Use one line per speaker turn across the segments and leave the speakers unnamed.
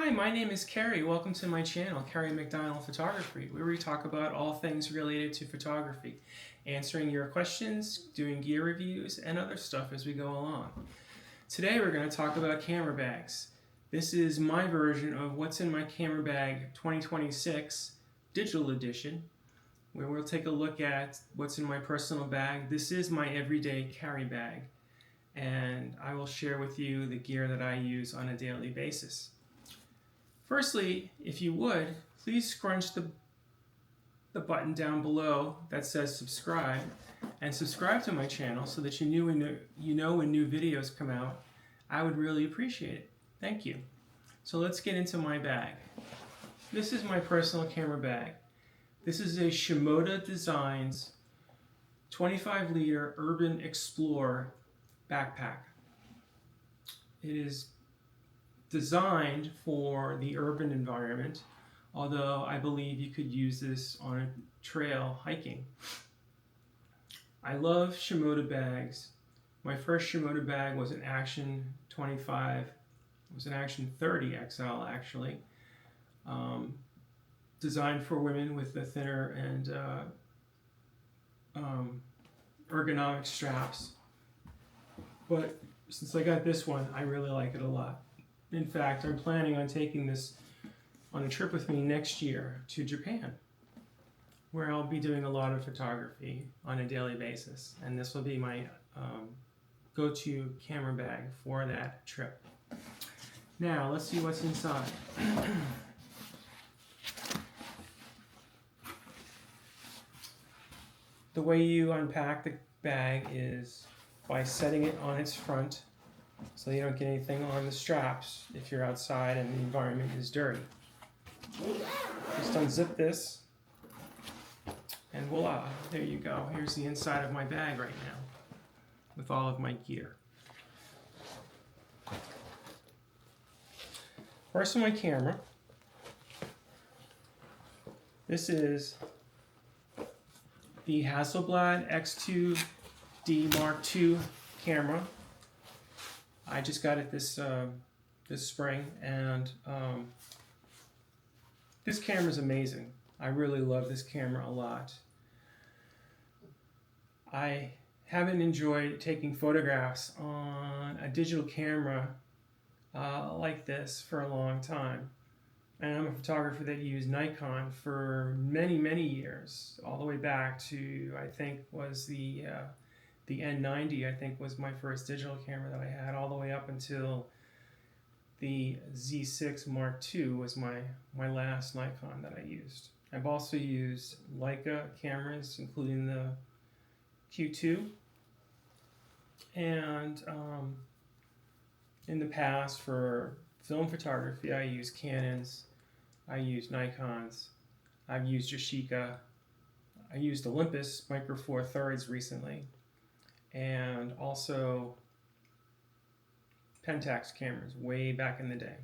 Hi, my name is Keri. Welcome to my channel, Keri McDonnell Photography, where we talk about all things related to photography, answering your questions, doing gear reviews, and other stuff as we go along. Today we're going to talk about camera bags. This is my version of What's in My Camera Bag 2026 Digital Edition, where we'll take a look at what's in my personal bag. This is my everyday carry bag, and I will share with you the gear that I use on a daily basis. Firstly, if you would, please scrunch the button down below that says subscribe, and subscribe to my channel so that you know when new videos come out. I would really appreciate it. Thank you. So let's get into my bag. This is my personal camera bag. This is a Shimoda Designs 25-liter Urban Explorer backpack. It is designed for the urban environment, although I believe you could use this on a trail hiking. I love Shimoda bags. My first Shimoda bag was an Action 25. It was an Action 30 XL actually, designed for women with the thinner and ergonomic straps. But since I got this one, I really like it a lot. In fact, I'm planning on taking this on a trip with me next year to Japan, where I'll be doing a lot of photography on a daily basis, and this will be my go-to camera bag for that trip. Now, let's see what's inside. The way you unpack the bag is by setting it on its front, so you don't get anything on the straps if you're outside and the environment is dirty. Just unzip this, and voila, there you go. Here's the inside of my bag right now, with all of my gear. First on my camera, this is the Hasselblad X2D Mark II camera. I just got it this spring, and this camera is amazing. I really love this camera a lot. I haven't enjoyed taking photographs on a digital camera like this for a long time. And I'm a photographer that used Nikon for many years, all the way back to, I think, was the N90, I think, was my first digital camera that I had, all the way up until the Z6 Mark II was my last Nikon that I used. I've also used Leica cameras, including the Q2. And in the past, for film photography, I used Canons, I used Nikons, I've used Yashica, I used Olympus Micro Four Thirds recently, and also Pentax cameras way back in the day.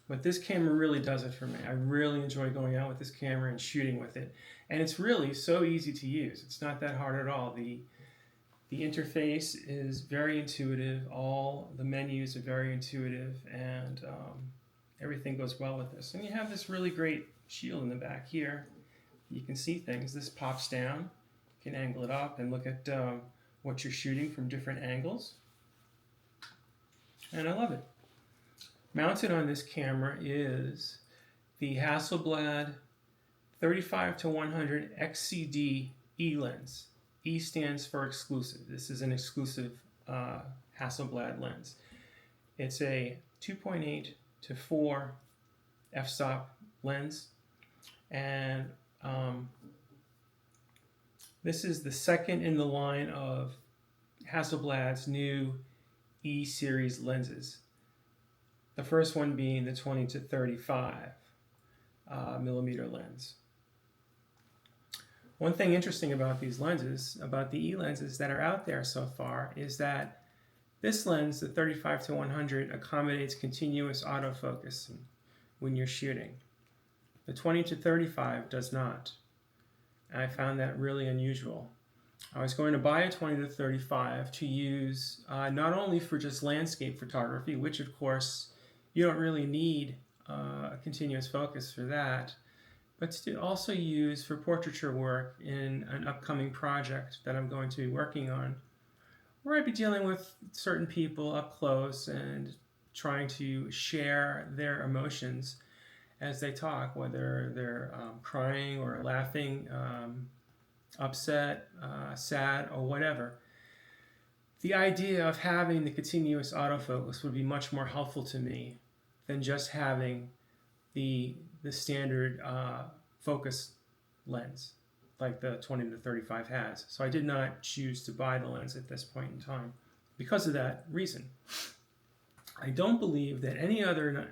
But this camera really does it for me. I really enjoy going out with this camera and shooting with it. And it's really so easy to use. It's not that hard at all. The interface is very intuitive. All the menus are very intuitive, and everything goes well with this. And you have this really great shield in the back here. You can see things. This pops down. You can angle it up and look at what you're shooting from different angles. And I love it. Mounted on this camera is the Hasselblad 35-100 XCD E lens. E stands for exclusive. This is an exclusive Hasselblad lens. It's a 2.8 to 4 f-stop lens, and this is the second in the line of Hasselblad's new E series lenses. The first one being the 20 to 35 millimeter lens. One thing interesting about these lenses, about the E lenses that are out there so far, is that this lens, the 35 to 100, accommodates continuous autofocus when you're shooting. The 20 to 35 does not. And I found that really unusual. I was going to buy a 20 to 35 to use not only for just landscape photography, which of course you don't really need a continuous focus for that, but to also use for portraiture work in an upcoming project that I'm going to be working on, where I'd be dealing with certain people up close and trying to share their emotions as they talk, whether they're crying or laughing, upset, sad, or whatever. The idea of having the continuous autofocus would be much more helpful to me than just having the standard focus lens like the 20 to 35 has. So I did not choose to buy the lens at this point in time because of that reason. I don't believe that any other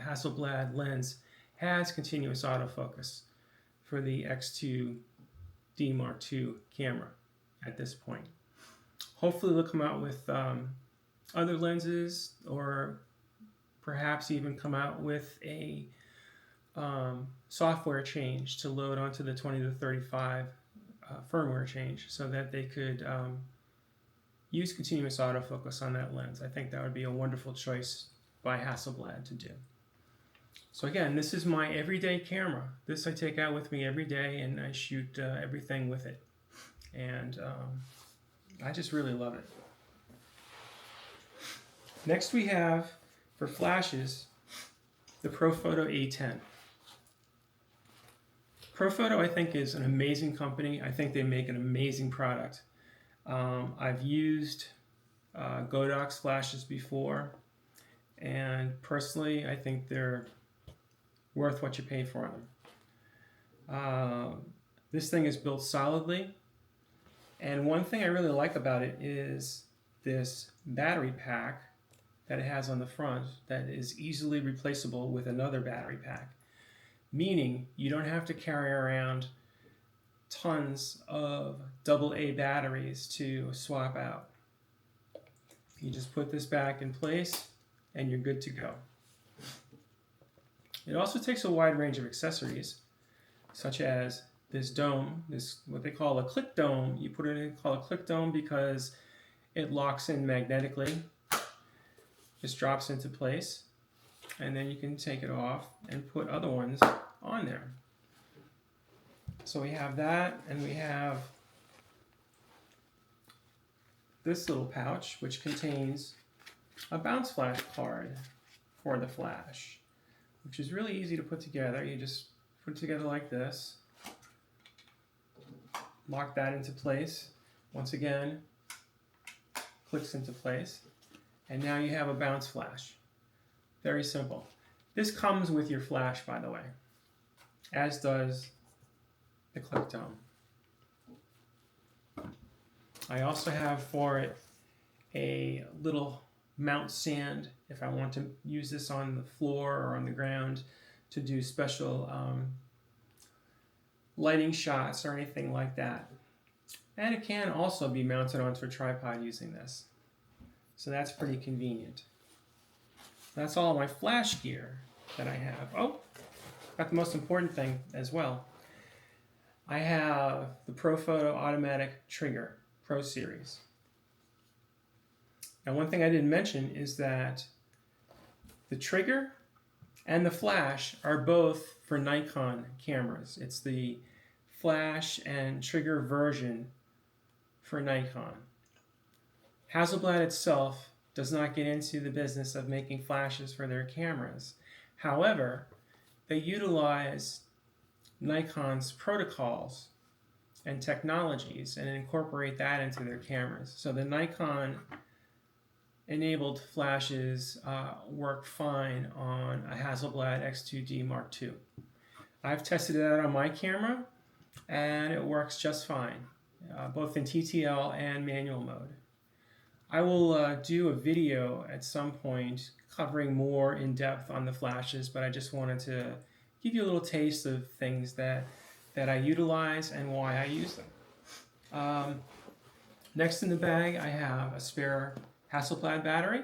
Hasselblad lens has continuous autofocus for the X2D Mark II camera at this point. Hopefully they'll come out with other lenses, or perhaps even come out with a software change to load onto the 20 to 35 firmware change so that they could use continuous autofocus on that lens. I think that would be a wonderful choice by Hasselblad to do. So again, this is my everyday camera. This I take out with me every day, and I shoot everything with it. And I just really love it. Next we have, for flashes, the Profoto A10. Profoto, I think, is an amazing company. I think they make an amazing product. I've used Godox flashes before, and personally, I think they're worth what you pay for them. This thing is built solidly, and one thing I really like about it is this battery pack that it has on the front that is easily replaceable with another battery pack, meaning you don't have to carry around tons of AA batteries to swap out. You just put this back in place and you're good to go. It also takes a wide range of accessories, such as this dome, this what they call a click dome. You put it in, call it a click dome because it locks in magnetically, just drops into place, and then you can take it off and put other ones on there. So we have that, and we have this little pouch which contains a bounce flash card for the flash, which is really easy to put together. You just put it together like this, lock that into place. Once again, clicks into place, and now you have a bounce flash. Very simple. This comes with your flash, by the way, as does the click dome. I also have for it a little mount stand if I want to use this on the floor or on the ground to do special lighting shots or anything like that. And it can also be mounted onto a tripod using this. So that's pretty convenient. That's all my flash gear that I have. Oh, got the most important thing as well. I have the Profoto Automatic Trigger Pro Series. Now, one thing I didn't mention is that the trigger and the flash are both for Nikon cameras. It's the flash and trigger version for Nikon. Hasselblad itself does not get into the business of making flashes for their cameras. However, they utilize Nikon's protocols and technologies and incorporate that into their cameras. So the Nikon enabled flashes work fine on a Hasselblad X2D Mark II. I've tested it out on my camera and it works just fine, both in TTL and manual mode. I will do a video at some point covering more in depth on the flashes, but I just wanted to give you a little taste of things that I utilize and why I use them. Next in the bag, I have a spare Hasselblad battery.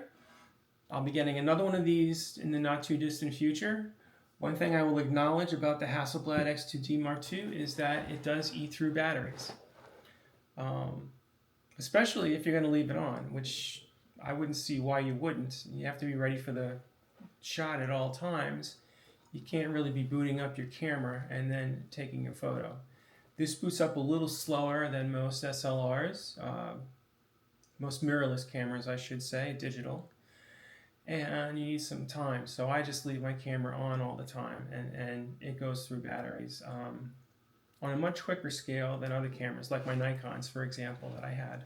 I'll be getting another one of these in the not too distant future. One thing I will acknowledge about the Hasselblad X2D Mark II is that it does eat through batteries. Especially if you're going to leave it on, which I wouldn't see why you wouldn't. You have to be ready for the shot at all times, you can't really be booting up your camera and then taking a photo. This boots up a little slower than most SLRs, most mirrorless cameras, I should say, digital. And you need some time, so I just leave my camera on all the time, and it goes through batteries on a much quicker scale than other cameras, like my Nikons, for example, that I had.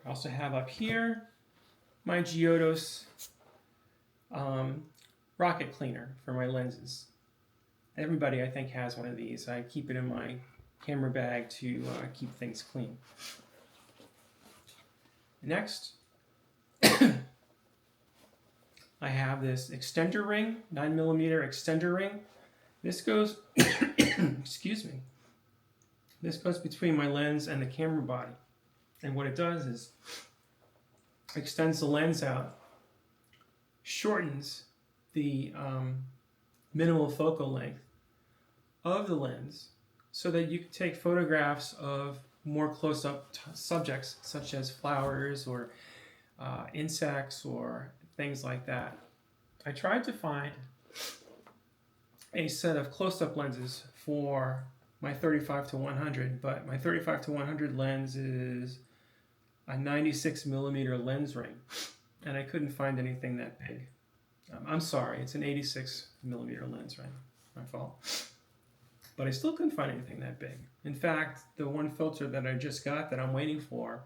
I also have up here my Giodos rocket cleaner for my lenses. Everybody, I think, has one of these. I keep it in my camera bag to keep things clean. Next, I have this extender ring, 9mm extender ring. This goes, excuse me, this goes between my lens and the camera body. And what it does is extends the lens out, shortens the minimal focal length of the lens so that you can take photographs of more close-up subjects, such as flowers or insects or things like that. I tried to find a set of close-up lenses for my 35-100, but my 35-100 lens is a 96mm lens ring, and I couldn't find anything that big. I'm sorry, it's an 86mm lens ring. My fault. But I still couldn't find anything that big. In fact, the one filter that I just got that I'm waiting for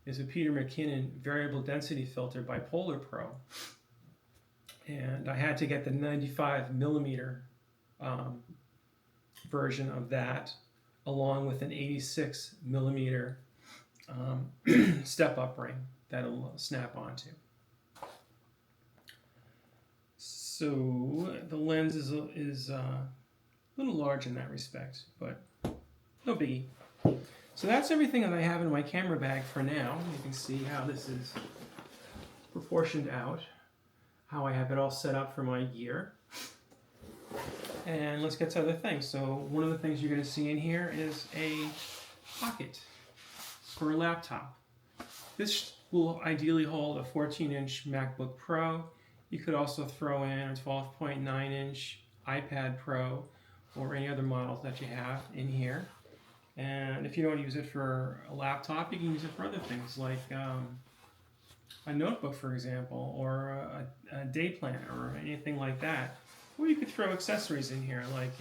is a Peter McKinnon variable density filter by Polar Pro. And I had to get the 95mm version of that, along with an 86mm step-up ring that'll snap onto. So the lens is a little large in that respect, but no biggie. So that's everything that I have in my camera bag for now. You can see how this is proportioned out, how I have it all set up for my gear. And let's get to other things. So one of the things you're going to see in here is a pocket for a laptop. This will ideally hold a 14-inch MacBook Pro. You could also throw in a 12.9-inch iPad Pro or any other models that you have in here. And if you don't use it for a laptop, you can use it for other things like a notebook, for example, or a day planner or anything like that. Or you could throw accessories in here like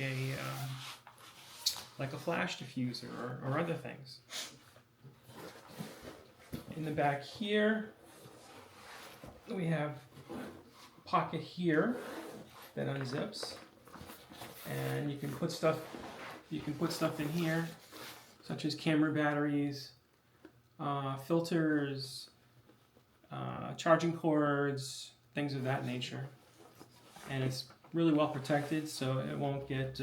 a flash diffuser or other things. In the back here, we have a pocket here that unzips, and you can put stuff in here, such as camera batteries, filters, charging cords, things of that nature. And it's really well protected, so it won't get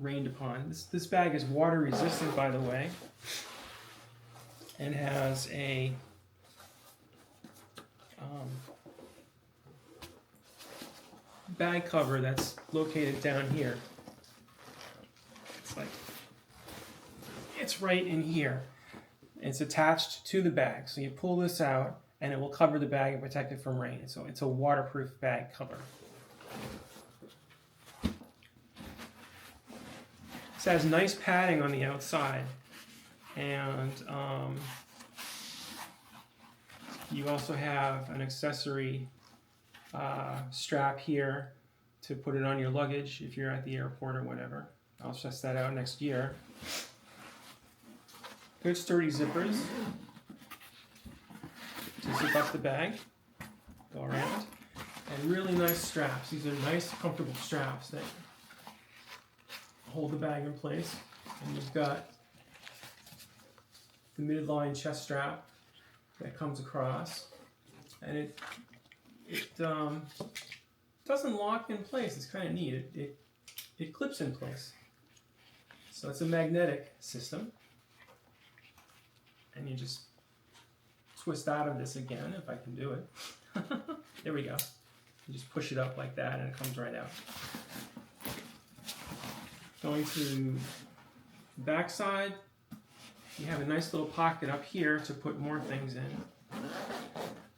rained upon. This bag is water resistant, by the way, and has a bag cover that's located down here. It's right in here. It's attached to the bag, so you pull this out and it will cover the bag and protect it from rain. So it's a waterproof bag cover. This has nice padding on the outside, and you also have an accessory strap here to put it on your luggage if you're at the airport or whatever. I'll test that out next year. Good sturdy zippers to zip up the bag, go around, and really nice straps. These are nice, comfortable straps that hold the bag in place. And you've got the midline chest strap that comes across, and it doesn't lock in place. It's kind of neat. It clips in place. So it's a magnetic system, and you just twist out of this again, if I can do it. There we go. You just push it up like that and it comes right out. Going to the back side, you have a nice little pocket up here to put more things in.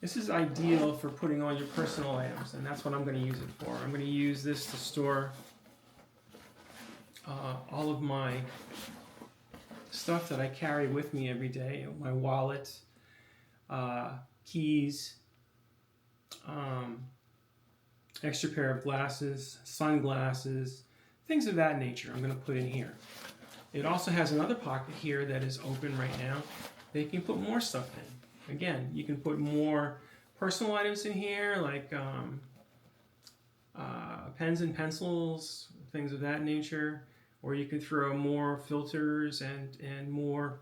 This is ideal for putting all your personal items, and that's what I'm going to use it for. I'm going to use this to store all of my stuff that I carry with me every day. My wallet, keys, extra pair of glasses, sunglasses, things of that nature I'm going to put in here. It also has another pocket here that is open right now that you can put more stuff in. Again, you can put more personal items in here, like pens and pencils, things of that nature, or you can throw more filters and more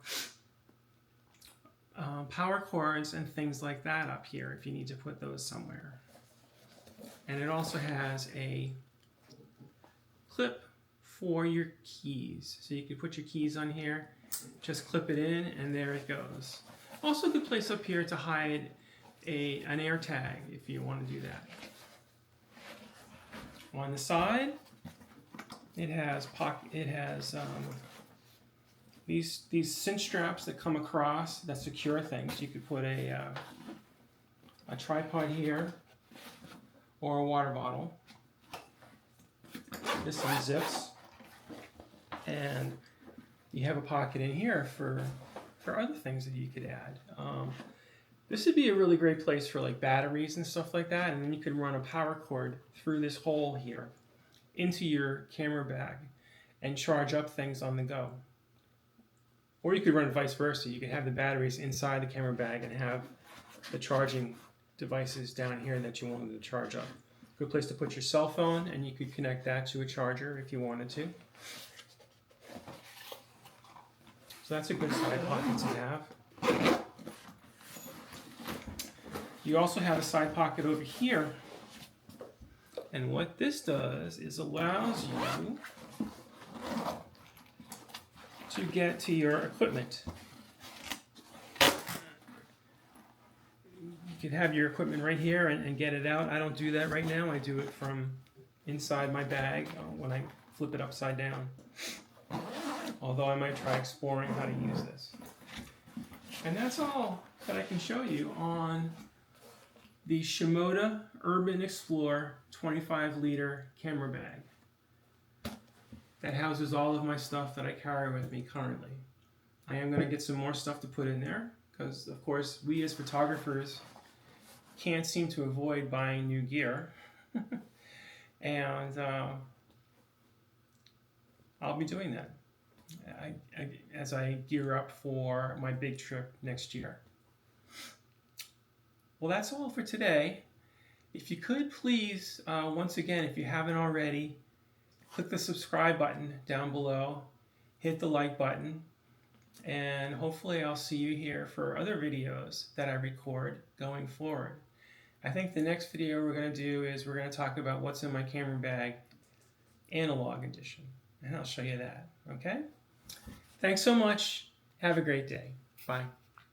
power cords and things like that up here if you need to put those somewhere. And it also has a clip for your keys. So you can put your keys on here, just clip it in, and there it goes. Also a good place up here to hide an air tag if you want to do that. On the side, it has these cinch straps that come across that secure things. You could put a tripod here or a water bottle. This unzips, and you have a pocket in here for other things that you could add. This would be a really great place for like batteries and stuff like that, and then you could run a power cord through this hole here into your camera bag and charge up things on the go. Or you could run vice versa. You could have the batteries inside the camera bag and have the charging devices down here that you wanted to charge up. Good place to put your cell phone, and you could connect that to a charger if you wanted to. So that's a good side pocket to have. You also have a side pocket over here. And what this does is allows you to get to your equipment. You could have your equipment right here and get it out. I don't do that right now. I do it from inside my bag when I flip it upside down. Although I might try exploring how to use this. And that's all that I can show you on the Shimoda Urban Explorer 25-liter camera bag that houses all of my stuff that I carry with me currently. I am going to get some more stuff to put in there because, of course, we as photographers can't seem to avoid buying new gear. And I'll be doing that as I gear up for my big trip next year. Well, that's all for today. If you could please, once again, if you haven't already, click the subscribe button down below, hit the like button, and hopefully I'll see you here for other videos that I record going forward. I think the next video we're going to do is we're going to talk about what's in my camera bag, analog edition, and I'll show you that, okay? Thanks so much. Have a great day. Bye.